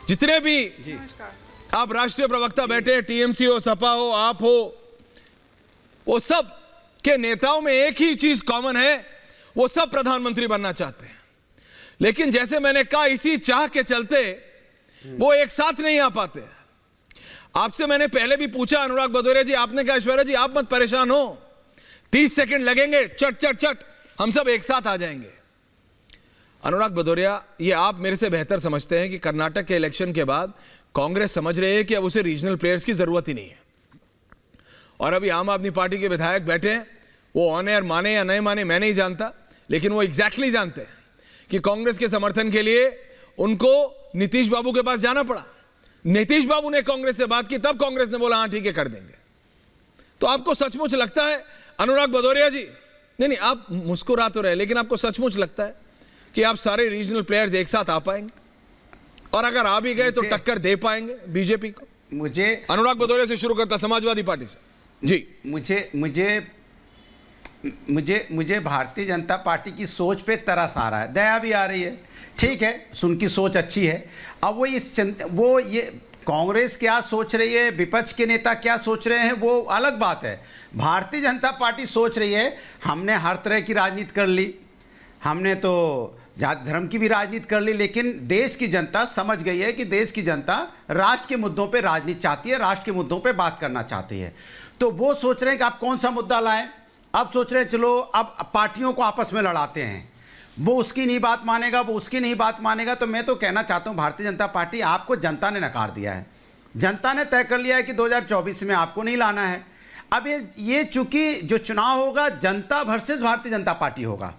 जितने भी आप राष्ट्रीय प्रवक्ता बैठे, टीएमसी हो, सपा हो, आप हो, वो सब के नेताओं में एक ही चीज कॉमन है, वो सब प्रधानमंत्री बनना चाहते हैं। लेकिन जैसे मैंने कहा, इसी चाह के चलते वो एक साथ नहीं आ पाते। आपसे मैंने पहले भी पूछा अनुराग भदौरिया जी, आपने कहा ऐश्वर्या जी आप मत परेशान हो, 30 सेकंड लगेंगे, चट चट चट हम सब एक साथ आ जाएंगे। अनुराग भदौरिया, ये आप मेरे से बेहतर समझते हैं कि कर्नाटक के इलेक्शन के बाद कांग्रेस समझ रही है कि अब उसे रीजनल प्लेयर्स की जरूरत ही नहीं है। और अभी आम आदमी पार्टी के विधायक बैठे हैं, वो ऑन एयर माने या नहीं माने मैं नहीं जानता, लेकिन वो एग्जैक्टली जानते हैं कि कांग्रेस के समर्थन के लिए उनको नीतीश बाबू के पास जाना पड़ा। नीतीश बाबू ने कांग्रेस से बात की, तब कांग्रेस ने बोला हाँ ठीक है कर देंगे। तो आपको सचमुच लगता है अनुराग भदौरिया जी, नहीं आप मुस्कुरा तो रहे, लेकिन आपको सचमुच लगता है कि आप सारे रीजनल प्लेयर्स एक साथ आ पाएंगे, और अगर आ भी गए तो टक्कर दे पाएंगे बीजेपी को? मुझे अनुराग भदौरिया से शुरू करता, समाजवादी पार्टी से जी। मुझे भारतीय जनता पार्टी की सोच पे तरस आ रहा है, दया भी आ रही है। ठीक है, उनकी सोच अच्छी है। अब वो ये कांग्रेस क्या सोच रही है, विपक्ष के नेता क्या सोच रहे हैं, वो अलग बात है। भारतीय जनता पार्टी सोच रही है हमने हर तरह की राजनीति कर ली, हमने तो जाति धर्म की भी राजनीति कर ली, लेकिन देश की जनता समझ गई है कि देश की जनता राष्ट्र के मुद्दों पे राजनीति चाहती है, राष्ट्र के मुद्दों पे बात करना चाहती है। तो वो सोच रहे हैं कि आप कौन सा मुद्दा लाएं। अब सोच रहे हैं चलो अब पार्टियों को आपस में लड़ाते हैं, वो उसकी नहीं बात मानेगा, वो उसकी नहीं बात मानेगा। तो मैं तो कहना चाहता हूं भारतीय जनता पार्टी, आपको जनता ने नकार दिया है, जनता ने तय कर लिया है कि 2024 में आपको नहीं लाना है। अब ये चूंकि जो चुनाव होगा जनता वर्सेस भारतीय जनता पार्टी होगा,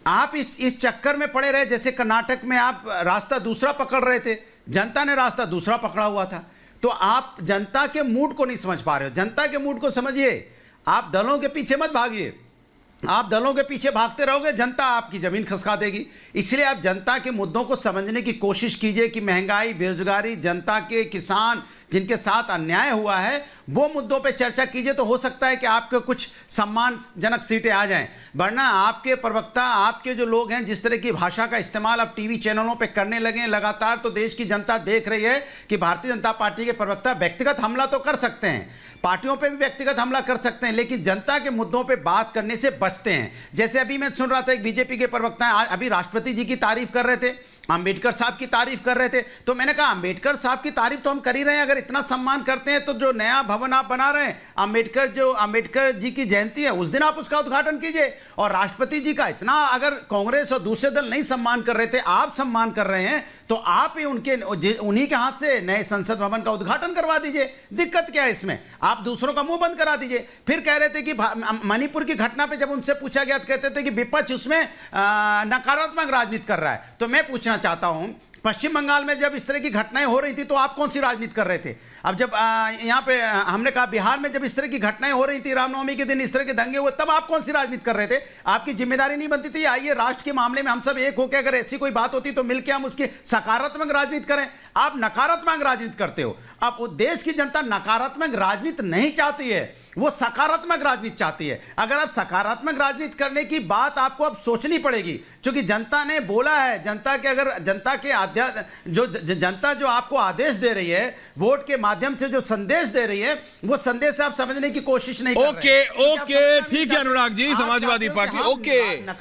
आप इस चक्कर में पड़े रहे। जैसे कर्नाटक में आप रास्ता दूसरा पकड़ रहे थे, जनता ने रास्ता दूसरा पकड़ा हुआ था। तो आप जनता के मूड को नहीं समझ पा रहे हो। जनता के मूड को समझिए, आप दलों के पीछे मत भागिए। आप दलों के पीछे भागते रहोगे, जनता आपकी जमीन खसका देगी। इसलिए आप जनता के मुद्दों को समझने की कोशिश कीजिए कि महंगाई, बेरोजगारी, जनता के किसान जिनके साथ अन्याय हुआ है, वो मुद्दों पे चर्चा कीजिए। तो हो सकता है कि आपको कुछ सम्मानजनक सीटें आ जाएं। वरना आपके प्रवक्ता, आपके जो लोग हैं, जिस तरह की भाषा का इस्तेमाल अब टीवी चैनलों पे करने लगे हैं लगातार, तो देश की जनता देख रही है कि भारतीय जनता पार्टी के प्रवक्ता व्यक्तिगत हमला तो कर सकते हैं, पार्टियों पे भी व्यक्तिगत हमला कर सकते हैं, लेकिन जनता के मुद्दों पे बात करने से बचते हैं। जैसे अभी मैं सुन रहा था, एक बीजेपी के प्रवक्ता अभी राष्ट्रपति जी की तारीफ कर रहे थे, अंबेडकर साहब की तारीफ कर रहे थे। तो मैंने कहा अंबेडकर साहब की तारीफ तो हम कर ही रहे हैं, अगर इतना सम्मान करते हैं तो जो नया भवन आप बना रहे हैं, अंबेडकर जी की जयंती है, उस दिन आप उसका उद्घाटन कीजिए। और राष्ट्रपति जी का इतना अगर कांग्रेस और दूसरे दल नहीं सम्मान कर रहे थे, आप सम्मान कर रहे हैं, तो आप ही उन्हीं के हाथ से नए संसद भवन का उद्घाटन करवा दीजिए। दिक्कत क्या है इसमें? आप दूसरों का मुंह बंद करा दीजिए। फिर कह रहे थे कि मणिपुर की घटना पे जब उनसे पूछा गया तो कहते थे कि विपक्ष उसमें नकारात्मक राजनीति कर रहा है। तो मैं पूछना चाहता हूं, पश्चिम बंगाल में जब इस तरह की घटनाएं हो रही थी तो आप कौन सी राजनीति कर रहे थे? अब जब यहाँ पे हमने कहा बिहार में जब इस तरह की घटनाएं हो रही थी, रामनवमी के दिन इस तरह के दंगे हुए, तब आप कौन सी राजनीति कर रहे थे? आपकी जिम्मेदारी नहीं बनती थी आइए राष्ट्र के मामले में हम सब एक होकर अगर ऐसी कोई बात होती तो मिलकर हम उसकी सकारात्मक राजनीति करें। आप नकारात्मक राजनीति करते हो। अब देश की जनता नकारात्मक राजनीति नहीं चाहती है, वो सकारात्मक राजनीति चाहती है। अगर आप सकारात्मक राजनीति करने की बात आपको अब सोचनी पड़ेगी, क्योंकि जनता ने बोला है, जनता जो आपको आदेश दे रही है, वोट के माध्यम से जो संदेश दे रही है, वो संदेश आप समझने की कोशिश नहीं कर रहे हैं। ओके ठीक है अनुराग जी, समाजवादी पार्टी ओके। नकारात्मक